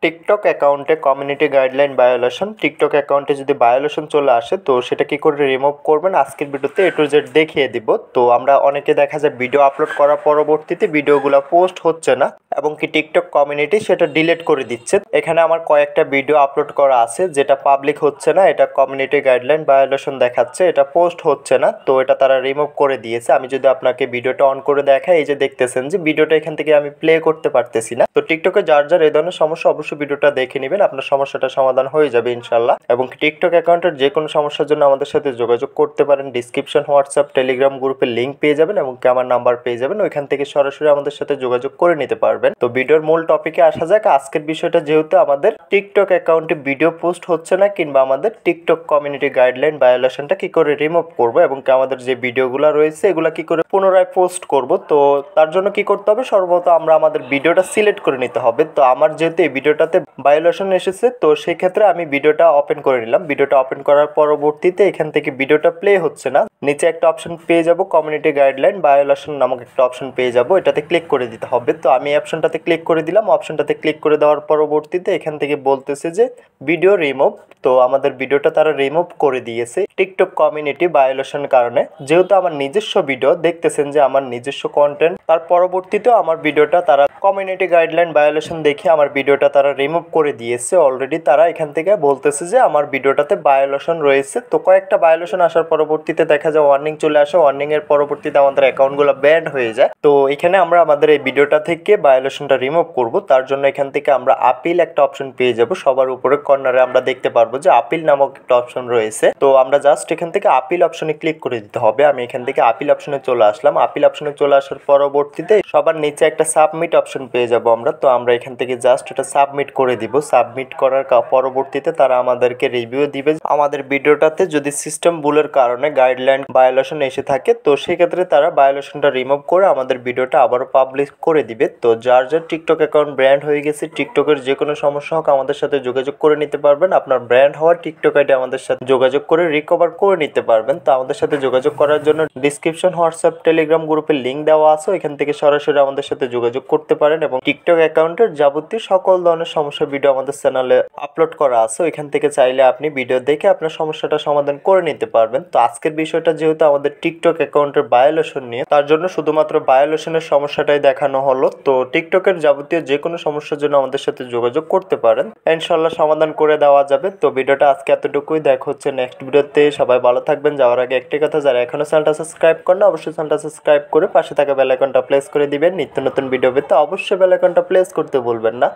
TikTok অ্যাকাউন্টে community guideline violation, TikTok অ্যাকাউন্টে যদি ভায়োলেশন চলে আসে তো সেটা কি করে রিমুভ করবেন আজকের ভিডিওতে A to Z দেখিয়ে দিব। তো আমরা অনেকে দেখা যায় ভিডিও আপলোড করার পরবর্তীতে ভিডিওগুলো পোস্ট হচ্ছে না এবং কি টিকটক কমিউনিটি সেটা ডিলিট করে দিচ্ছে। এখানে আমার কয়েকটা ভিডিও আপলোড করা আছে যেটা পাবলিক হচ্ছে না, এটা কমিউনিটি গাইডলাইন ভায়োলেশন দেখাচ্ছে, এটা পোস্ট হচ্ছে না, তো এটা তারা রিমুভ করে দিয়েছে। আমি যদি আপনাকে ভিডিওটা অন করে দেখাই, এই যে দেখতেছেন যে ভিডিওটা এখান থেকে আমি প্লে করতে পারতেছি না। তো টিকটকে যার যার এই ধরনের সমস্যা অবশ্যই ভিডিওটা দেখে নেবেন, আপনার সমস্যাটা সমাধান হয়ে যাবে ইনশাল্লাহ। এবং টিকটক অ্যাকাউন্টের যে কোনো সমস্যার জন্য আমাদের সাথে যোগাযোগ করতে পারেন। ডিসক্রিপশন হোয়াটসঅ্যাপ টেলিগ্রাম গ্রুপের লিঙ্ক পেয়ে যাবেন এবং কি আমার নাম্বার পেয়ে যাবেন, ওইখান থেকে সরাসরি আমাদের সাথে যোগাযোগ করে নিতে পারবেন। তো ভিডিওর মূল টপিকে আসা যাক। আজকের বিষয়টা যেহেতু আমাদের টিকটক অ্যাকাউন্টে ভিডিও পোস্ট হচ্ছে না কিংবা আমাদের টিকটক কমিউনিটি গাইডলাইন ভায়োলেশনটা কি করে রিমুভ করব এবং কি আমাদের যে ভিডিওগুলো রয়েছে এগুলা কি করে পুনরায় পোস্ট করব, তো তার জন্য কি করতে হবে, সর্বপ্রথম আমরা আমাদের ভিডিওটা সিলেক্ট করে নিতে হবে। তো আমার যেহেতু এই ভিডিওটাতে ভায়োলেশন এসেছে তো সেই ক্ষেত্রে আমি ভিডিওটা ওপেন করে নিলাম। ভিডিওটা ওপেন করার পরবর্তীতে এখান থেকে ভিডিওটা প্লে হচ্ছে না, নিচে একটা অপশন পেয়ে যাব কমিউনিটি গাইডলাইন ভায়োলেশন নামক একটা অপশন পেয়ে যাব, এটাতে ক্লিক করে দিতে হবে। তো আমি এই অপশনটাতে ক্লিক করে দিলাম। অপশনটাতে ক্লিক করে দেওয়ার পরবর্তীতে এখান থেকে বলতেছে যে ভিডিও রিমুভ, তো আমাদের ভিডিওটা তারা রিমুভ করে দিয়েছে টিকটক কমিউনিটি ভায়োলেশনের কারণে। যেহেতু আমার নিজস্ব ভিডিও, দেখতেছেন যে আমার নিজস্ব কন্টেন্ট, তার পরবর্তীতেও আমার ভিডিওটা তারা কমিউনিটি গাইডলাইন ভায়োলেশন দেখে আমার ভিডিওটা তারা রিমুভ করে দিয়েছে অলরেডি। তারা এখান থেকে বলতেছে যে আমার ভিডিওটাতে ভায়োলেশন রয়েছে। তো কয়েকটা ভায়োলেশন আসার পরবর্তীতে দেখা যায় ওয়ার্নিং চলে আসে, ওয়ার্নিং এর পরবর্তীতে আমাদের অ্যাকাউন্টগুলো ব্যান হয়ে যায়। তো এখানে আমরা আমাদের এই ভিডিওটা থেকে ভায়োলেশনটা রিমুভ করব, তার জন্য এখান থেকে আমরা আপিল একটা অপশন পেয়ে যাব। সবার উপরে কর্নারে আমরা দেখতে পারবো যে আপিল নামক একটা অপশন রয়েছে। তো আমরা জাস্ট এখান থেকে আপিল অপশনে ক্লিক করে দিতে হবে। আমি এখান থেকে আপিল অপশনে চলে আসলাম। আপিল অপশনে চলে আসার পরবর্তীতে সবার নিচে একটা সাবমিট অপশন পেয়ে যাব আমরা। তো আমরা এখান থেকে জাস্ট এটা সাবমিট করে দিব। সাবমিট করার পরবর্তীতে তারা আমাদেরকে রিভিউ দিবে। আমাদের ভিডিওটাতে যদি সিস্টেম ভুলের কারণে গাইডলাইন ভায়োলেশন এসে থাকে তো সেক্ষেত্রে তারা ভায়োলেশনটা রিমুভ করে আমাদের ভিডিওটা আবারও পাবলিশ করে দিবে। তো যার যার টিকটক অ্যাকাউন্ট ব্র্যান্ড হয়ে গেছে, টিকটকের যে কোনো সমস্যা হোক আমাদের সাথে যোগাযোগ করে নিতে পারবেন। আপনার ব্র্যান্ড হওয়ার টিকটক আইডি আমাদের সাথে যোগাযোগ করে রিকভার করে নিতে পারবেন। তো আমাদের সাথে যোগাযোগ করার জন্য ডিসক্রিপশন হোয়াটসঅ্যাপ টেলিগ্রাম গ্রুপের লিঙ্ক দেওয়া আছে, এখান থেকে সরাসরি আমাদের সাথে যোগাযোগ করতে পারেন। এবং টিকটক অ্যাকাউন্টের যাবতীয় সকল ধরনের সমস্যার ভিডিও আমাদের চ্যানেলে আপলোড করা আছে, এখান থেকে চাইলে আপনি ভিডিও দেখে আপনার সমস্যাটা সমাধান করে নিতে পারবেন। তো আজকের বিষয়টা যেহেতু আমাদের টিকটক অ্যাকাউন্টের ভায়োলেশন নিয়ে, তার জন্য শুধুমাত্র ভায়োলেশনের সমস্যাটাই দেখানো হলো। তো টিকটকের যাবতীয় যে কোনো সমস্যার জন্য আমাদের সাথে যোগাযোগ করতে পারেন, ইনশাল্লাহ সমাধান করে দেওয়া যাবে। তো ভিডিওটা আজকে এতটুকুই, দেখা হচ্ছে নেক্সট ভিডিওতে। সবাই ভালো থাকবেন। যাওয়ার আগে একটি কথা, যারা এখনো চ্যানেলটা সাবস্ক্রাইব করেন অবশ্যই চ্যানেলটা সাবস্ক্রাইব করে পাশে থাকা বেল আইকনটা প্রেস করে দিবেন। নিত্য নতুন ভিডিও পেতে অবশ্যই বেল আইকনটা প্রেস করতে ভুলবেন না।